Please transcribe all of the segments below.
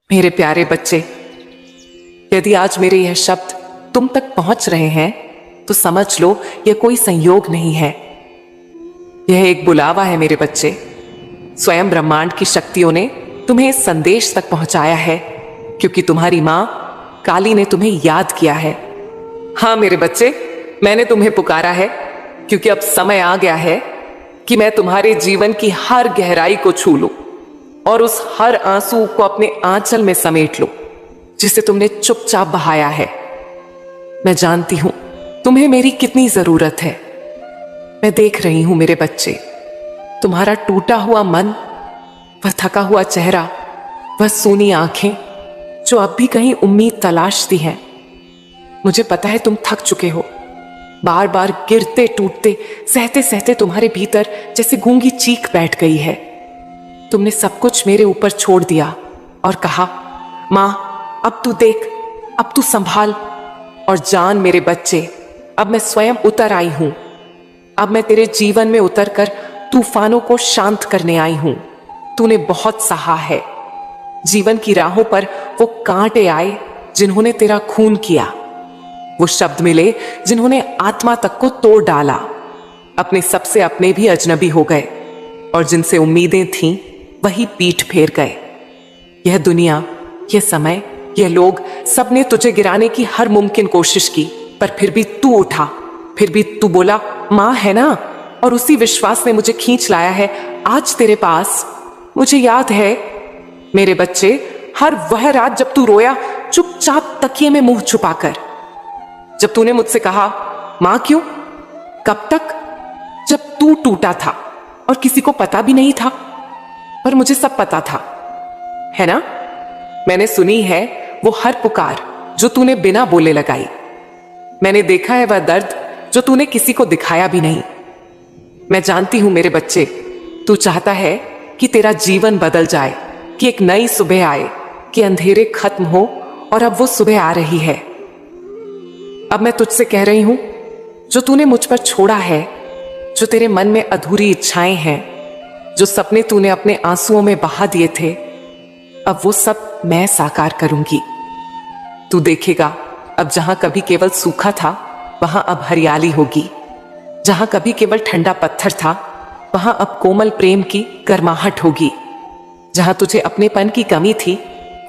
मेरे प्यारे बच्चे, यदि आज मेरे यह शब्द तुम तक पहुंच रहे हैं तो समझ लो यह कोई संयोग नहीं है। यह एक बुलावा है मेरे बच्चे। स्वयं ब्रह्मांड की शक्तियों ने तुम्हें इस संदेश तक पहुंचाया है क्योंकि तुम्हारी मां काली ने तुम्हें याद किया है। हाँ मेरे बच्चे, मैंने तुम्हें पुकारा है क्योंकि अब समय आ गया है कि मैं तुम्हारे जीवन की हर गहराई को छू लूं और उस हर आंसू को अपने आंचल में समेट लो जिसे तुमने चुपचाप बहाया है। मैं जानती हूं तुम्हें मेरी कितनी जरूरत है। मैं देख रही हूं मेरे बच्चे, तुम्हारा टूटा हुआ मन, वह थका हुआ चेहरा, वह सूनी आंखें जो अब भी कहीं उम्मीद तलाशती हैं। मुझे पता है तुम थक चुके हो। बार बार गिरते टूटते सहते सहते तुम्हारे भीतर जैसे गूंगी चीख बैठ गई है। तुमने सब कुछ मेरे ऊपर छोड़ दिया और कहा, मां अब तू देख, अब तू संभाल। और जान मेरे बच्चे, अब मैं स्वयं उतर आई हूं। अब मैं तेरे जीवन में उतरकर तूफानों को शांत करने आई हूं। तूने बहुत सहा है। जीवन की राहों पर वो कांटे आए जिन्होंने तेरा खून किया, वो शब्द मिले जिन्होंने आत्मा तक को तोड़ डाला। अपने सबसे अपने भी अजनबी हो गए और जिनसे उम्मीदें थीं वही पीठ फेर गए। यह दुनिया, यह समय, यह लोग, सबने तुझे गिराने की हर मुमकिन कोशिश की, पर फिर भी तू उठा। फिर भी तू बोला, मां है ना, और उसी विश्वास ने मुझे खींच लाया है आज तेरे पास। मुझे याद है मेरे बच्चे, हर वह रात जब तू रोया चुपचाप तकिए में मुंह छुपाकर, जब तूने मुझसे कहा, मां क्यों, कब तक, जब तू टूटा था और किसी को पता भी नहीं था, पर मुझे सब पता था, है ना। मैंने सुनी है वो हर पुकार जो तूने बिना बोले लगाई। मैंने देखा है वह दर्द जो तूने किसी को दिखाया भी नहीं। मैं जानती हूं मेरे बच्चे, तू चाहता है कि तेरा जीवन बदल जाए, कि एक नई सुबह आए, कि अंधेरे खत्म हो, और अब वो सुबह आ रही है। अब मैं तुझसे कह रही हूं, जो तूने मुझ पर छोड़ा है, जो तेरे मन में अधूरी इच्छाएं हैं, जो सपने तूने अपने आंसुओं में बहा दिए थे, अब वो सब मैं साकार करूंगी। तू देखेगा, अब जहां कभी केवल सूखा था वहां अब हरियाली होगी। जहां कभी केवल ठंडा पत्थर था वहां अब कोमल प्रेम की गर्माहट होगी। जहां तुझे अपनेपन की कमी थी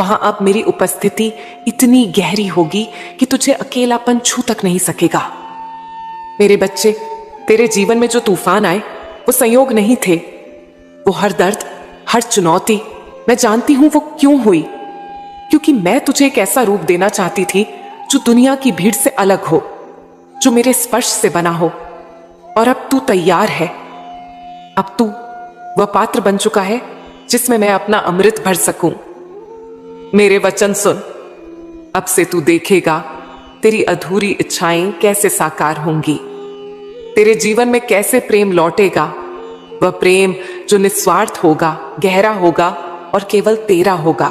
वहां अब मेरी उपस्थिति इतनी गहरी होगी कि तुझे अकेलापन छू तक नहीं सकेगा। मेरे बच्चे, तेरे जीवन में जो तूफान आए वो संयोग नहीं थे। वो हर दर्द, हर चुनौती, मैं जानती हूं वो क्यों हुई, क्योंकि मैं तुझे एक ऐसा रूप देना चाहती थी जो दुनिया की भीड़ से अलग हो, जो मेरे स्पर्श से बना हो। और अब तू तैयार है। अब तू वह पात्र बन चुका है जिसमें मैं अपना अमृत भर सकूं। मेरे वचन सुन, अब से तू देखेगा तेरी अधूरी इच्छाएं कैसे साकार होंगी, तेरे जीवन में कैसे प्रेम लौटेगा। वह प्रेम जो निस्वार्थ होगा, गहरा होगा और केवल तेरा होगा।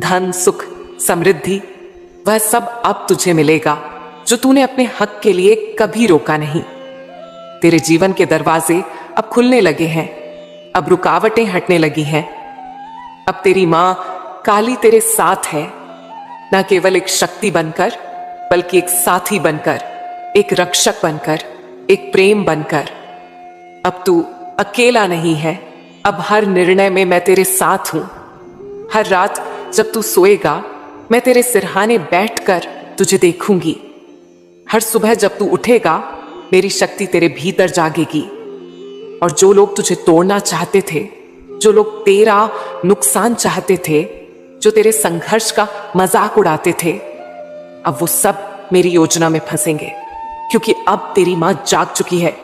धन, सुख, समृद्धि, वह सब अब तुझे मिलेगा जो तूने अपने हक के लिए कभी रोका नहीं। तेरे जीवन के दरवाजे अब खुलने लगे हैं, अब रुकावटें हटने लगी हैं। अब तेरी मां काली तेरे साथ है, न केवल एक शक्ति बनकर बल्कि एक साथी बनकर, एक रक्षक बनकर, एक प्रेम बनकर। अब तू अकेला नहीं है। अब हर निर्णय में मैं तेरे साथ हूं। हर रात जब तू सोएगा मैं तेरे सिरहाने बैठकर तुझे देखूंगी। हर सुबह जब तू उठेगा मेरी शक्ति तेरे भीतर जागेगी। और जो लोग तुझे तोड़ना चाहते थे, जो लोग तेरा नुकसान चाहते थे, जो तेरे संघर्ष का मजाक उड़ाते थे, अब वो सब मेरी योजना में फंसेंगे, क्योंकि अब तेरी मां जाग चुकी है।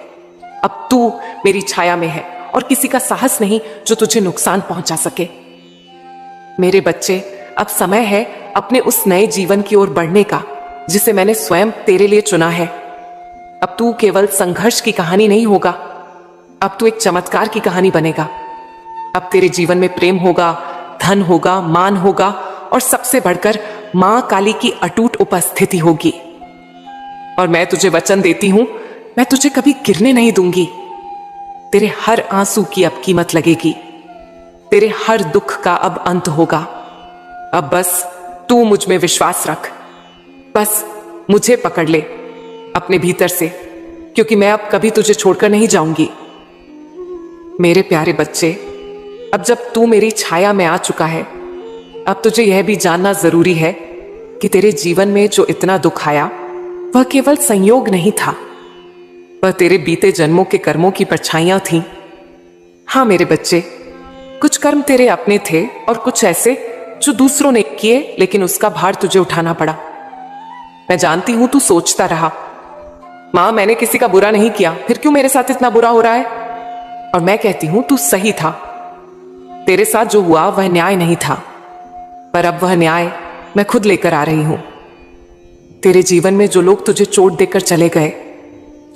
अब तू मेरी छाया में है और किसी का साहस नहीं जो तुझे नुकसान पहुंचा सके। मेरे बच्चे, अब समय है अपने उस नए जीवन की ओर बढ़ने का जिसे मैंने स्वयं तेरे लिए चुना है। अब तू केवल संघर्ष की कहानी नहीं होगा, अब तू एक चमत्कार की कहानी बनेगा। अब तेरे जीवन में प्रेम होगा, धन होगा, मान होगा और सबसे बढ़कर मां काली की अटूट उपस्थिति होगी। और मैं तुझे वचन देती हूं, मैं तुझे कभी गिरने नहीं दूंगी। तेरे हर आंसू की अब कीमत लगेगी, तेरे हर दुख का अब अंत होगा। अब बस तू मुझ में विश्वास रख, बस मुझे पकड़ ले अपने भीतर से, क्योंकि मैं अब कभी तुझे छोड़कर नहीं जाऊंगी। मेरे प्यारे बच्चे, अब जब तू मेरी छाया में आ चुका है, अब तुझे यह भी जानना जरूरी है कि तेरे जीवन में जो इतना दुख आया वह केवल संयोग नहीं था, वह तेरे बीते जन्मों के कर्मों की परछाइयां थीं। हाँ मेरे बच्चे, कुछ कर्म तेरे अपने थे और कुछ ऐसे जो दूसरों ने किए, लेकिन उसका भार तुझे उठाना पड़ा। मैं जानती हूं तू सोचता रहा, मां मैंने किसी का बुरा नहीं किया, फिर क्यों मेरे साथ इतना बुरा हो रहा है? और मैं कहती हूं तू सही था, तेरे साथ जो हुआ वह न्याय नहीं था, पर अब वह न्याय मैं खुद लेकर आ रही हूं। तेरे जीवन में जो लोग तुझे चोट देकर चले गए,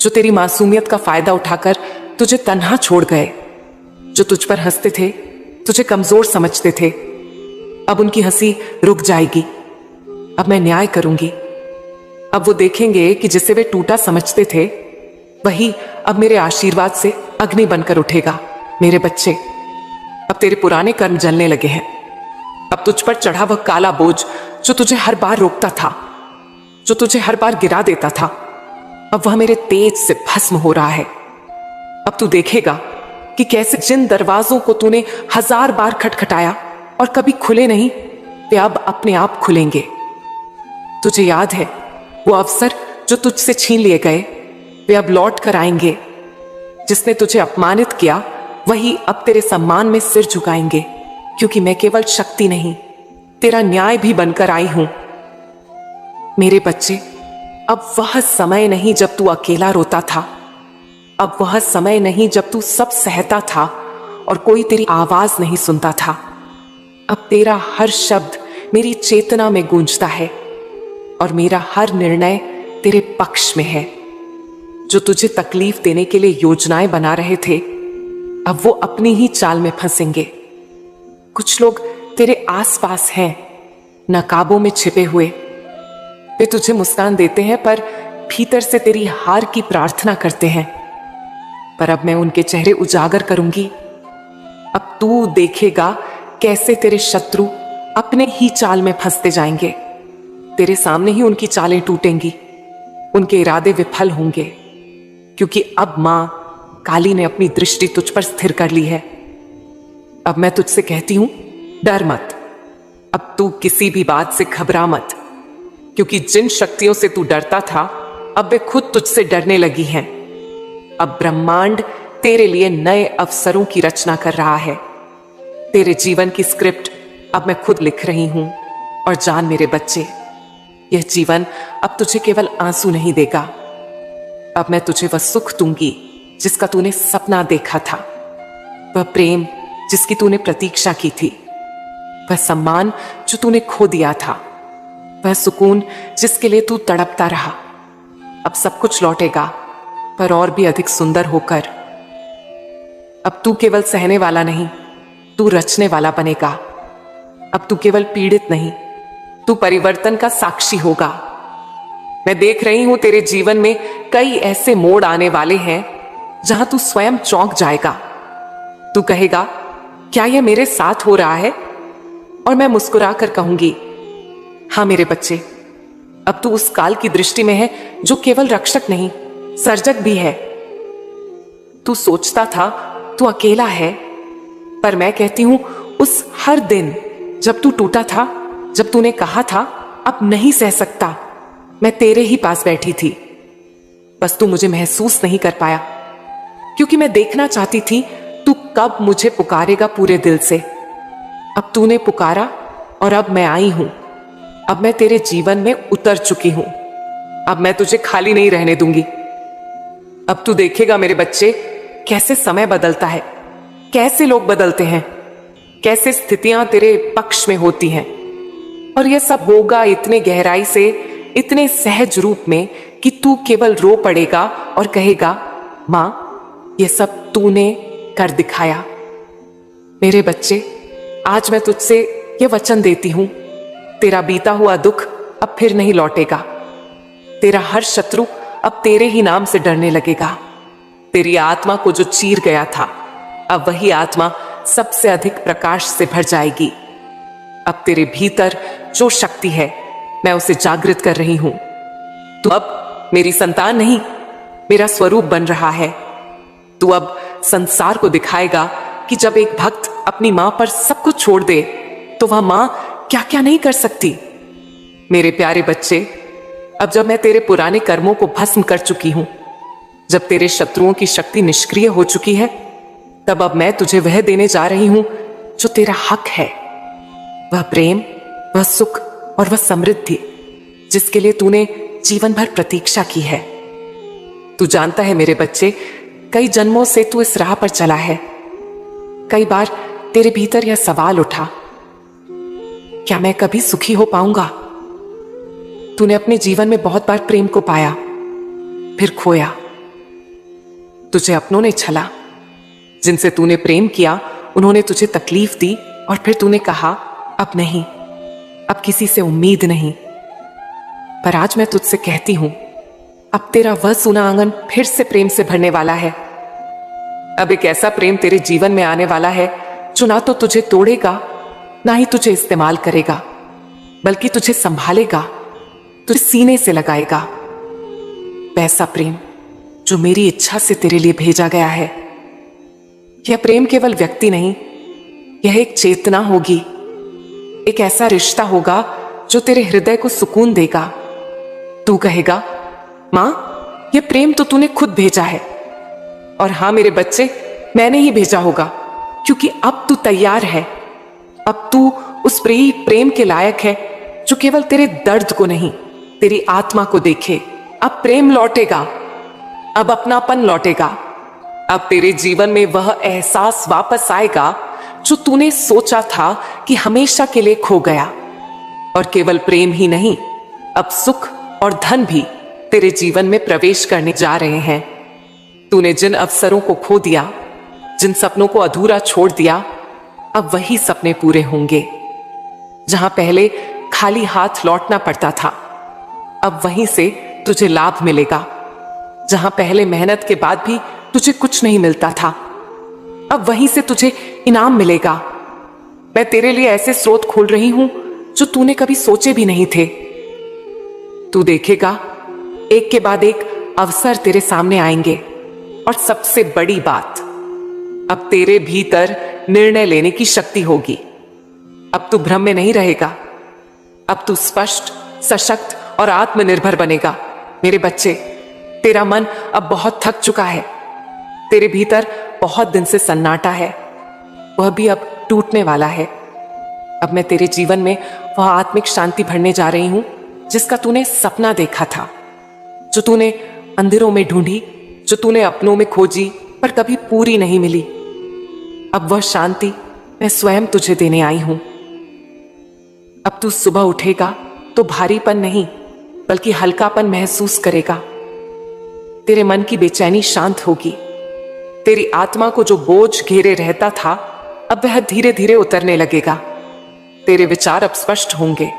जो तेरी मासूमियत का फायदा उठाकर तुझे तन्हा छोड़ गए, जो तुझ पर हंसते थे, तुझे कमजोर समझते थे, अब उनकी हंसी रुक जाएगी। अब मैं न्याय करूंगी। अब वो देखेंगे कि जिसे वे टूटा समझते थे, वही अब मेरे आशीर्वाद से अग्नि बनकर उठेगा। मेरे बच्चे, अब तेरे पुराने कर्म जलने लगे हैं। अब तुझ पर चढ़ा वह काला बोझ जो तुझे हर बार रोकता था, जो तुझे हर बार गिरा देता था, अब वह मेरे तेज से भस्म हो रहा है। अब तू देखेगा कि कैसे जिन दरवाजों को तूने 1000 बार खटखटाया और कभी खुले नहीं, वे अब अपने आप खुलेंगे। तुझे याद है वो अवसर जो तुझसे छीन लिए गए, वे अब लौट कर आएंगे। जिसने तुझे अपमानित किया वही अब तेरे सम्मान में सिर झुकाएंगे, क्योंकि मैं केवल शक्ति नहीं, तेरा न्याय भी बनकर आई हूं। मेरे बच्चे, अब वह समय नहीं जब तू अकेला रोता था, अब वह समय नहीं जब तू सब सहता था और कोई तेरी आवाज नहीं सुनता था। अब तेरा हर शब्द मेरी चेतना में गूंजता है और मेरा हर निर्णय तेरे पक्ष में है। जो तुझे तकलीफ देने के लिए योजनाएं बना रहे थे, अब वो अपनी ही चाल में फंसेंगे। कुछ लोग तेरे आसपास हैं, नकाबों में छिपे हुए। वे तुझे मुस्कान देते हैं पर भीतर से तेरी हार की प्रार्थना करते हैं। पर अब मैं उनके चेहरे उजागर करूंगी। अब तू देखेगा कैसे तेरे शत्रु अपने ही चाल में फंसते जाएंगे। तेरे सामने ही उनकी चालें टूटेंगी, उनके इरादे विफल होंगे, क्योंकि अब मां काली ने अपनी दृष्टि तुझ पर स्थिर कर ली है। अब मैं तुझसे कहती हूं, डर मत। अब तू किसी भी बात से घबरा मत, क्योंकि जिन शक्तियों से तू डरता था, अब वे खुद तुझसे डरने लगी हैं। अब ब्रह्मांड तेरे लिए नए अवसरों की रचना कर रहा है। तेरे जीवन की स्क्रिप्ट अब मैं खुद लिख रही हूं। और जान मेरे बच्चे, यह जीवन अब तुझे केवल आंसू नहीं देगा। अब मैं तुझे वह सुख दूंगी जिसका तूने सपना देखा था, वह प्रेम जिसकी तूने प्रतीक्षा की थी, वह सम्मान जो तूने खो दिया था, वह सुकून जिसके लिए तू तड़पता रहा। अब सब कुछ लौटेगा, पर और भी अधिक सुंदर होकर। अब तू केवल सहने वाला नहीं, तू रचने वाला बनेगा। अब तू केवल पीड़ित नहीं, तू परिवर्तन का साक्षी होगा। मैं देख रही हूं तेरे जीवन में कई ऐसे मोड़ आने वाले हैं जहां तू स्वयं चौंक जाएगा। तू कहेगा, क्या यह मेरे साथ हो रहा है? और मैं मुस्कुरा कर कहूंगी, हां मेरे बच्चे, अब तू उस काल की दृष्टि में है जो केवल रक्षक नहीं, सर्जक भी है। तू सोचता था तू अकेला है, पर मैं कहती हूं उस हर दिन जब तू टूटा था, जब तूने कहा था अब नहीं सह सकता, मैं तेरे ही पास बैठी थी। बस तू मुझे महसूस नहीं कर पाया, क्योंकि मैं देखना चाहती थी तू कब मुझे पुकारेगा पूरे दिल से। अब तूने पुकारा और अब मैं आई हूं। अब मैं तेरे जीवन में उतर चुकी हूं। अब मैं तुझे खाली नहीं रहने दूंगी। अब तू देखेगा मेरे बच्चे, कैसे समय बदलता है, कैसे लोग बदलते हैं, कैसे स्थितियां तेरे पक्ष में होती हैं। और यह सब होगा इतने गहराई से, इतने सहज रूप में कि तू केवल रो पड़ेगा और कहेगा, मां यह सब तूने कर दिखाया। मेरे बच्चे, आज मैं तुझसे यह वचन देती हूं, तेरा बीता हुआ दुख अब फिर नहीं लौटेगा। तेरा हर शत्रु अब तेरे ही नाम से डरने लगेगा। तेरी आत्मा को जो चीर गया था, अब वही आत्मा सबसे अधिक प्रकाश से भर जाएगी। अब तेरे भीतर जो शक्ति है मैं उसे जागृत कर रही हूं। तू अब मेरी संतान नहीं, मेरा स्वरूप बन रहा है। तू अब संसार को दिखाएगा कि जब एक भक्त अपनी मां पर सब कुछ छोड़ दे तो वह मां क्या क्या नहीं कर सकती। मेरे प्यारे बच्चे, अब जब मैं तेरे पुराने कर्मों को भस्म कर चुकी हूं, जब तेरे शत्रुओं की शक्ति निष्क्रिय हो चुकी है, तब अब मैं तुझे वह देने जा रही हूं जो तेरा हक है। वह प्रेम, वह सुख और वह समृद्धि जिसके लिए तूने जीवन भर प्रतीक्षा की है। तू जानता है मेरे बच्चे, कई जन्मों से तू इस राह पर चला है। कई बार तेरे भीतर यह सवाल उठा, क्या मैं कभी सुखी हो पाऊंगा? तूने अपने जीवन में बहुत बार प्रेम को पाया, फिर खोया। तुझे अपनों ने छला, जिनसे तूने प्रेम किया उन्होंने तुझे तकलीफ दी और फिर तूने कहा अब नहीं, अब किसी से उम्मीद नहीं। पर आज मैं तुझसे कहती हूं, अब तेरा वह सूना आंगन फिर से प्रेम से भरने वाला है। अब एक ऐसा प्रेम तेरे जीवन में आने वाला है जो ना तो तुझे तोड़ेगा, ना ही तुझे इस्तेमाल करेगा, बल्कि तुझे संभालेगा, तुझे सीने से लगाएगा। वैसा प्रेम जो मेरी इच्छा से तेरे लिए भेजा गया है। यह प्रेम केवल व्यक्ति नहीं, यह एक चेतना होगी, एक ऐसा रिश्ता होगा जो तेरे हृदय को सुकून देगा। तू कहेगा, मां, यह प्रेम तो तूने खुद भेजा है। और हां मेरे बच्चे, मैंने ही भेजा होगा, क्योंकि अब तू तैयार है। अब तू उस प्रेम के लायक है जो केवल तेरे दर्द को नहीं, तेरी आत्मा को देखे। अब प्रेम लौटेगा, अब अपनापन लौटेगा, अब तेरे जीवन में वह एहसास वापस आएगा जो तूने सोचा था कि हमेशा के लिए खो गया। और केवल प्रेम ही नहीं, अब सुख और धन भी तेरे जीवन में प्रवेश करने जा रहे हैं। तूने जिन अवसरों को खो दिया, जिन सपनों को अधूरा छोड़ दिया, अब वही सपने पूरे होंगे। जहां पहले खाली हाथ लौटना पड़ता था, अब वहीं से तुझे लाभ मिलेगा। जहां पहले मेहनत के बाद भी तुझे कुछ नहीं मिलता था, अब वहीं से तुझे इनाम मिलेगा। मैं तेरे लिए ऐसे स्रोत खोल रही हूं जो तूने कभी सोचे भी नहीं थे। तू देखेगा, एक के बाद एक अवसर तेरे सामने आएंगे। और सबसे बड़ी बात, अब तेरे भीतर निर्णय लेने की शक्ति होगी। अब तू भ्रम में नहीं रहेगा, अब तू स्पष्ट, सशक्त और आत्मनिर्भर बनेगा। मेरे बच्चे, तेरा मन अब बहुत थक चुका है। तेरे भीतर बहुत दिन से सन्नाटा है, वह भी अब टूटने वाला है। अब मैं तेरे जीवन में वह आत्मिक शांति भरने जा रही हूं जिसका तूने सपना देखा था, जो तूने अंधेरों में ढूंढी, जो तूने अपनों में खोजी पर कभी पूरी नहीं मिली। अब वह शांति मैं स्वयं तुझे देने आई हूं। अब तू सुबह उठेगा तो भारीपन नहीं, बल्कि हल्कापन महसूस करेगा। तेरे मन की बेचैनी शांत होगी। तेरी आत्मा को जो बोझ घेरे रहता था, अब वह धीरे धीरे उतरने लगेगा। तेरे विचार अब स्पष्ट होंगे,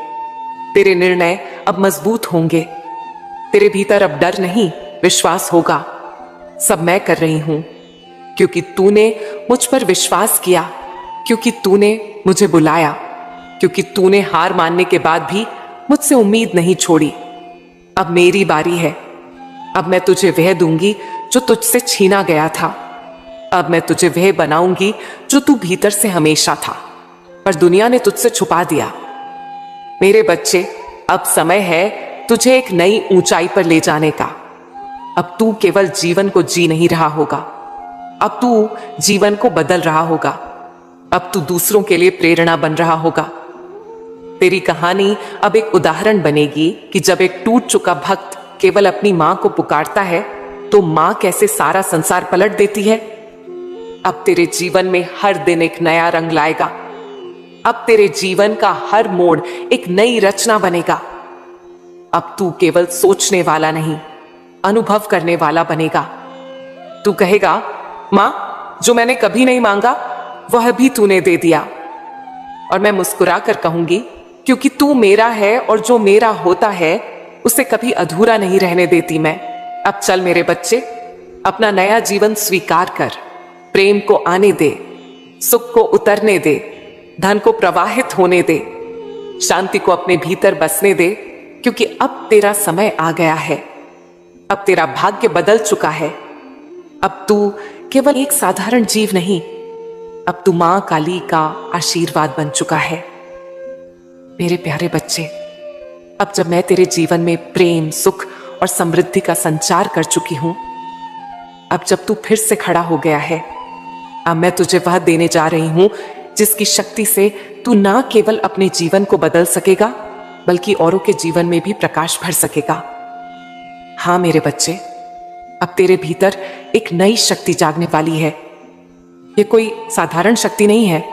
तेरे निर्णय अब मजबूत होंगे। तेरे भीतर अब डर नहीं, विश्वास होगा। सब मैं कर रही हूं, क्योंकि तूने मुझ पर विश्वास किया, क्योंकि तूने मुझे बुलाया, क्योंकि तूने हार मानने के बाद भी मुझसे उम्मीद नहीं छोड़ी। अब मेरी बारी है। अब मैं तुझे वह दूंगी जो तुझसे छीना गया था। अब मैं तुझे वह बनाऊंगी जो तू भीतर से हमेशा था, पर दुनिया ने तुझसे छुपा दिया। मेरे बच्चे, अब समय है तुझे एक नई ऊंचाई पर ले जाने का। अब तू केवल जीवन को जी नहीं रहा होगा, अब तू जीवन को बदल रहा होगा। अब तू दूसरों के लिए प्रेरणा बन रहा होगा। तेरी कहानी अब एक उदाहरण बनेगी कि जब एक टूट चुका भक्त केवल अपनी मां को पुकारता है तो मां कैसे सारा संसार पलट देती है। अब तेरे जीवन में हर दिन एक नया रंग लाएगा। अब तेरे जीवन का हर मोड़ एक नई रचना बनेगा। अब तू केवल सोचने वाला नहीं, अनुभव करने वाला बनेगा। तू कहेगा, मां, जो मैंने कभी नहीं मांगा वह भी तूने दे दिया। और मैं मुस्कुरा कर कहूंगी, क्योंकि तू मेरा है और जो मेरा होता है उसे कभी अधूरा नहीं रहने देती मैं। अब चल मेरे बच्चे, अपना नया जीवन स्वीकार कर। प्रेम को आने दे, सुख को उतरने दे, धन को प्रवाहित होने दे, शांति को अपने भीतर बसने दे, क्योंकि अब तेरा समय आ गया है। अब तेरा भाग्य बदल चुका है। अब तू केवल एक साधारण जीव नहीं, अब तू मां काली का आशीर्वाद बन चुका है। मेरे प्यारे बच्चे, अब जब मैं तेरे जीवन में प्रेम, सुख और समृद्धि का संचार कर चुकी हूं, अब जब तू फिर से खड़ा हो गया है, अब मैं तुझे वह देने जा रही हूं जिसकी शक्ति से तू ना केवल अपने जीवन को बदल सकेगा, बल्कि औरों के जीवन में भी प्रकाश भर सकेगा। हाँ मेरे बच्चे, अब तेरे भीतर एक नई शक्ति जागने वाली है। ये कोई साधारण शक्ति नहीं है,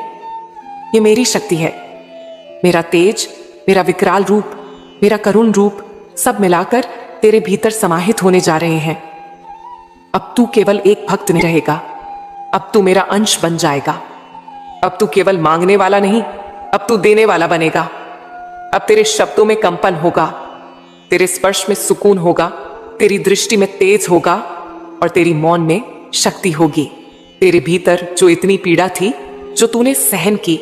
ये मेरी शक्ति है। मेरा तेज, मेरा विकराल रूप, मेरा करुण रूप सब मिलाकर तेरे भीतर समाहित होने जा रहे हैं। अब तू केवल एक भक्त नहीं रहेगा, अब तू मेरा अंश बन जाएगा। अब तू केवल मांगने वाला नहीं, अब तू देने वाला बनेगा। अब तेरे शब्दों में कंपन होगा, तेरे स्पर्श में सुकून होगा, तेरी दृष्टि में तेज होगा और तेरी मौन में शक्ति होगी। तेरे भीतर जो इतनी पीड़ा थी, जो तूने सहन की,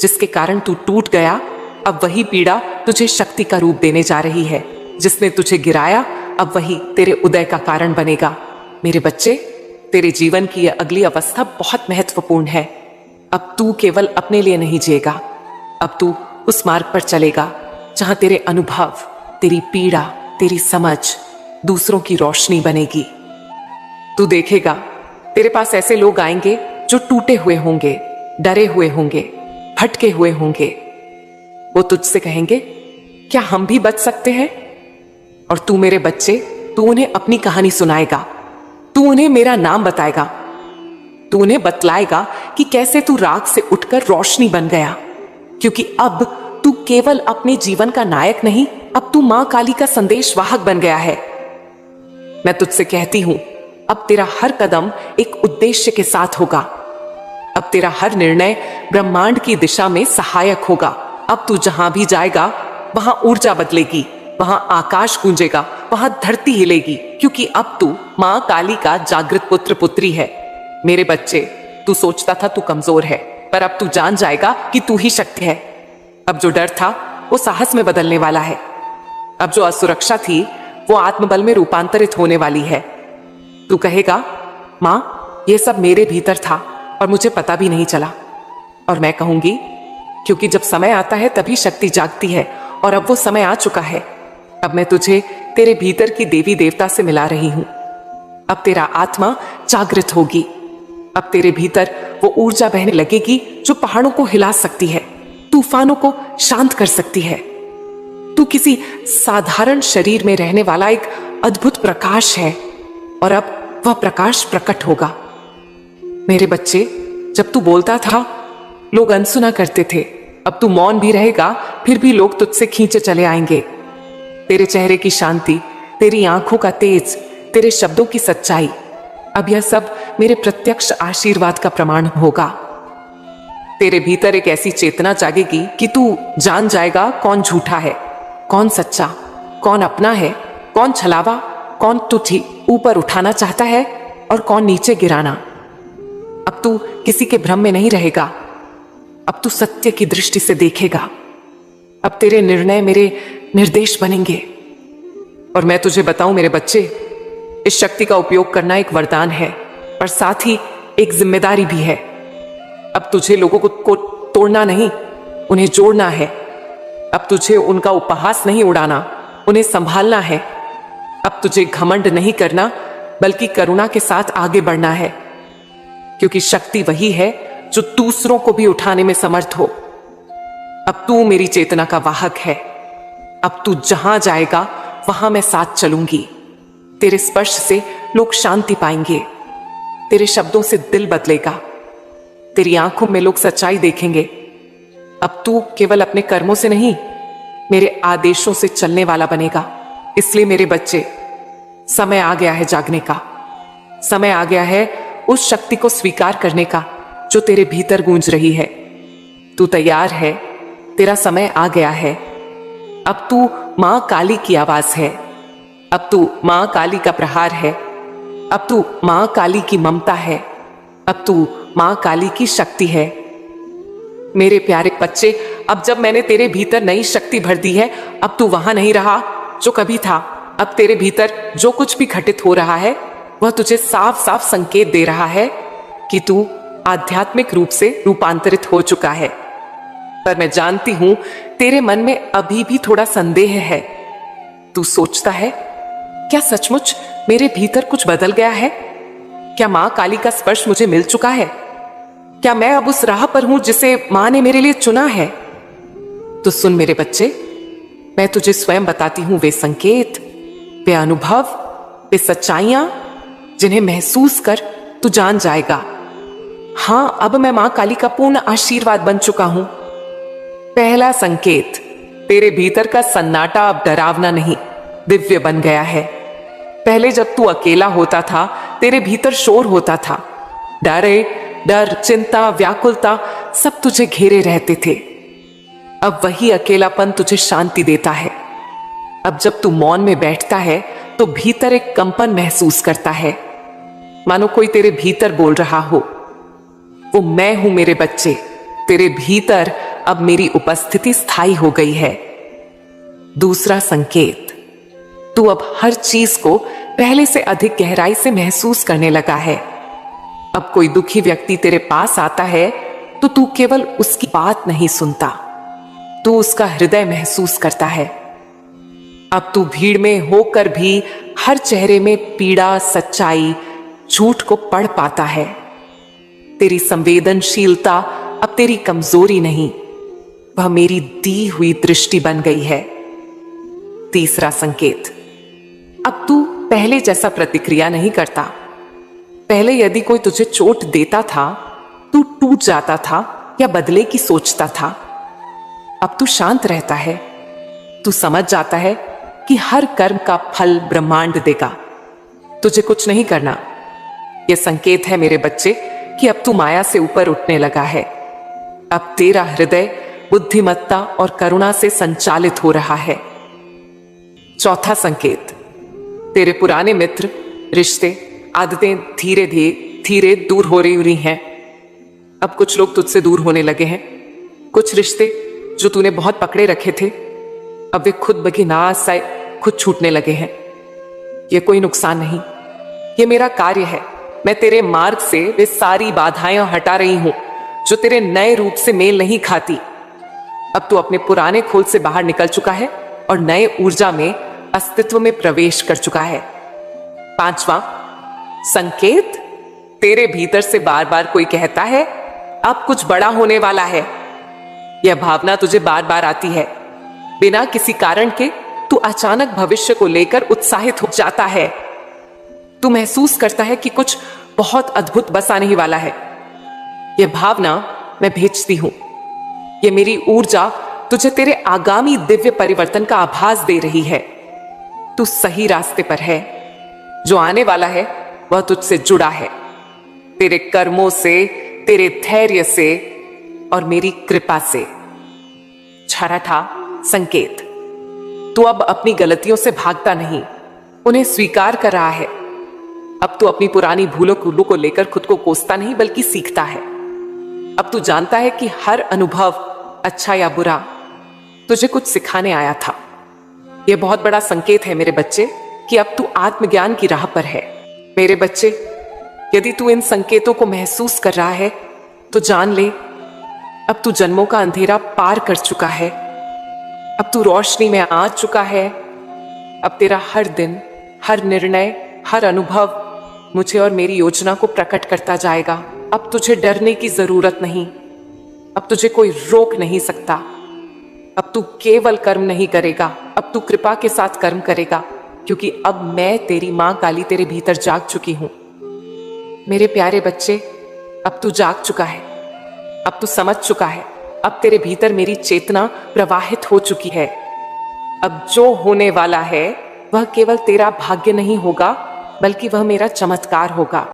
जिसके कारण तू टूट गया, अब वही पीड़ा तुझे शक्ति का रूप देने जा रही है। जिसने तुझे गिराया, अब वही तेरे उदय का कारण बनेगा। मेरे बच्चे, तेरे जीवन की यह अगली अवस्था बहुत महत्वपूर्ण है। अब तू केवल अपने लिए नहीं जिएगा, अब तू उस मार्ग पर चलेगा जहां तेरे अनुभव, तेरी पीड़ा, तेरी समझ दूसरों की रोशनी बनेगी। तू देखेगा, तेरे पास ऐसे लोग आएंगे जो टूटे हुए होंगे, डरे हुए होंगे, भटके हुए होंगे। वो तुझसे कहेंगे, क्या हम भी बच सकते हैं? और तू मेरे बच्चे, तू उन्हें अपनी कहानी सुनाएगा, तू उन्हें मेरा नाम बताएगा, तू उन्हें बतलाएगा कि कैसे तू राख से उठकर रोशनी बन गया। क्योंकि अब तू केवल अपने जीवन का नायक नहीं, अब तू मां काली का संदेश वाहक बन गया है। मैं तुझसे कहती हूं, अब तेरा हर कदम एक उद्देश्य के साथ होगा। अब तेरा हर निर्णय ब्रह्मांड की दिशा में सहायक होगा। अब तू जहां भी जाएगा, वहां ऊर्जा बदलेगी, वहां आकाश गूंजेगा, वहां धरती हिलेगी, क्योंकि अब तू मां काली का जागृत पुत्र पुत्री है। मेरे बच्चे, तू सोचता था तू कमजोर है, पर अब तू जान जाएगा कि तू ही शक्ति है। अब जो डर था वो साहस में बदलने वाला है। अब जो असुरक्षा थी वो आत्मबल में रूपांतरित होने वाली है। तू कहेगा, मां, ये सब मेरे भीतर था और मुझे पता भी नहीं चला। और मैं कहूंगी, क्योंकि जब समय आता है तभी शक्ति जागती है, और अब वो समय आ चुका है। अब मैं तुझे तेरे भीतर की देवी देवता से मिला रही हूं। अब तेरा आत्मा जागृत होगी। अब तेरे भीतर वो ऊर्जा बहने लगेगी जो पहाड़ों को हिला सकती है, तूफानों को शांत कर सकती है। तू किसी साधारण शरीर में रहने वाला एक अद्भुत प्रकाश है, और अब वह प्रकाश प्रकट होगा। मेरे बच्चे, जब तू बोलता था लोग अनसुना करते थे, अब तू मौन भी रहेगा, फिर भी लोग तुझसे खींचे चले आएंगे। तेरे चेहरे की शांति, तेरी आंखों का तेज, तेरे शब्दों की सच्चाई, अब यह सब मेरे प्रत्यक्ष आशीर्वाद का प्रमाण होगा। तेरे भीतर एक ऐसी चेतना जागेगी कि तू जान जाएगा कौन झूठा है, कौन सच्चा, कौन अपना है, कौन छलावा, कौन तुझे ऊपर उठाना चाहता है और कौन नीचे गिराना। अब तू किसी के भ्रम में नहीं रहेगा, अब तू सत्य की दृष्टि से देखेगा। अब तेरे निर्णय मेरे निर्देश बनेंगे। और मैं तुझे बताऊं मेरे बच्चे, इस शक्ति का उपयोग करना एक वरदान है, पर साथ ही एक जिम्मेदारी भी है। अब तुझे लोगों को तोड़ना नहीं, उन्हें जोड़ना है। अब तुझे उनका उपहास नहीं उड़ाना, उन्हें संभालना है। अब तुझे घमंड नहीं करना, बल्कि करुणा के साथ आगे बढ़ना है। क्योंकि शक्ति वही है जो दूसरों को भी उठाने में समर्थ हो। अब तू मेरी चेतना का वाहक है। अब तू जहां जाएगा वहां मैं साथ चलूंगी। तेरे स्पर्श से लोग शांति पाएंगे, तेरे शब्दों से दिल बदलेगा, तेरी आंखों में लोग सच्चाई देखेंगे। अब तू केवल अपने कर्मों से नहीं, मेरे आदेशों से चलने वाला बनेगा। इसलिए मेरे बच्चे, समय आ गया है जागने का। समय आ गया है उस शक्ति को स्वीकार करने का जो तेरे भीतर गूंज रही है। तू तैयार है? तेरा समय आ गया है। अब तू मां काली की आवाज है, अब तू मां काली का प्रहार है, अब तू मां काली की ममता है, अब तू मां काली की शक्ति है। मेरे प्यारे बच्चे, अब जब मैंने तेरे भीतर नई शक्ति भर दी है, अब तू वहां नहीं रहा जो कभी था। अब तेरे भीतर जो कुछ भी घटित हो रहा है वह तुझे साफ साफ संकेत दे रहा है कि तू आध्यात्मिक रूप से रूपांतरित हो चुका है। पर मैं जानती हूं तेरे मन में अभी भी थोड़ा संदेह है। तू सोचता है, क्या सचमुच मेरे भीतर कुछ बदल गया है? क्या मां काली का स्पर्श मुझे मिल चुका है? क्या मैं अब उस राह पर हूं जिसे मां ने मेरे लिए चुना है? तो सुन मेरे बच्चे, मैं तुझे स्वयं बताती हूं वे संकेत, वे अनुभव, वे सच्चाइयां जिन्हें महसूस कर तू जान जाएगा, हां अब मैं मां काली का पूर्ण आशीर्वाद बन चुका हूं। पहला संकेत, तेरे भीतर का सन्नाटा अब डरावना नहीं, दिव्य बन गया है। पहले जब तू अकेला होता था, तेरे भीतर शोर होता था। डर, चिंता, व्याकुलता सब तुझे घेरे रहते थे। अब वही अकेलापन तुझे शांति देता है। अब जब तू मौन में बैठता है तो भीतर एक कंपन महसूस करता है, मानो कोई तेरे भीतर बोल रहा हो, वो मैं हूं मेरे बच्चे, तेरे भीतर अब मेरी उपस्थिति स्थायी हो गई है। दूसरा संकेत, तू अब हर चीज को पहले से अधिक गहराई से महसूस करने लगा है। अब कोई दुखी व्यक्ति तेरे पास आता है तो तू केवल उसकी बात नहीं सुनता, तू उसका हृदय महसूस करता है। अब तू भीड़ में होकर भी हर चेहरे में पीड़ा, सच्चाई, झूठ को पढ़ पाता है। तेरी संवेदनशीलता अब तेरी कमजोरी नहीं, वह मेरी दी हुई दृष्टि बन गई है। तीसरा संकेत, अब तू पहले जैसा प्रतिक्रिया नहीं करता। पहले यदि कोई तुझे चोट देता था, तू टूट जाता था या बदले की सोचता था। अब तू शांत रहता है। तू समझ जाता है कि हर कर्म का फल ब्रह्मांड देगा, तुझे कुछ नहीं करना। यह संकेत है मेरे बच्चे कि अब तू माया से ऊपर उठने लगा है। अब तेरा हृदय बुद्धिमत्ता और करुणा से संचालित हो रहा है। चौथा संकेत, तेरे पुराने मित्र, रिश्ते, आदतें धीरे धीरे दूर हो रही हैं। अब कुछ लोग तुझसे दूर होने लगे हैं। कुछ रिश्ते जो तूने बहुत पकड़े रखे थे, अब वे खुद बगिनास खुद छूटने लगे हैं। यह कोई नुकसान नहीं, यह मेरा कार्य है। मैं तेरे मार्ग से वे सारी बाधाएं हटा रही हूं जो तेरे नए रूप से मेल नहीं खाती। अब तू अपने पुराने खोल से बाहर निकल चुका है और नए ऊर्जा में अस्तित्व में प्रवेश कर चुका है। पांचवा संकेत, तेरे भीतर से बार बार कोई कहता है अब कुछ बड़ा होने वाला है। यह भावना तुझे बार बार आती है। बिना किसी कारण के तू अचानक भविष्य को लेकर उत्साहित हो जाता है। तू महसूस करता है कि कुछ बहुत अद्भुत बस आने ही वाला है। यह भावना मैं भेजती हूं। यह मेरी ऊर्जा तुझे तेरे आगामी दिव्य परिवर्तन का आभास दे रही है। तू सही रास्ते पर है। जो आने वाला है वह तुझसे जुड़ा है, तेरे कर्मों से, तेरे धैर्य से और मेरी कृपा से। छठा संकेत, तू अब अपनी गलतियों से भागता नहीं, उन्हें स्वीकार कर रहा है। अब तू अपनी पुरानी भूलों को लेकर खुद को कोसता नहीं बल्कि सीखता है। अब तू जानता है कि हर अनुभव, अच्छा या बुरा, तुझे कुछ सिखाने आया था। यह बहुत बड़ा संकेत है मेरे बच्चे कि अब तू आत्मज्ञान की राह पर है। मेरे बच्चे, यदि तू इन संकेतों को महसूस कर रहा है तो जान ले, अब तू जन्मों का अंधेरा पार कर चुका है। अब तू रोशनी में आ चुका है। अब तेरा हर दिन, हर निर्णय, हर अनुभव मुझे और मेरी योजना को प्रकट करता जाएगा। अब तुझे डरने की जरूरत नहीं। अब तुझे कोई रोक नहीं सकता। अब तू केवल कर्म नहीं करेगा, अब तू कृपा के साथ कर्म करेगा, क्योंकि अब मैं तेरी मां काली तेरे भीतर जाग चुकी हूं। मेरे प्यारे बच्चे, अब तू जाग चुका है, अब तू समझ चुका है। अब तेरे भीतर मेरी चेतना प्रवाहित हो चुकी है। अब जो होने वाला है वह केवल तेरा भाग्य नहीं होगा, बल्कि वह मेरा चमत्कार होगा।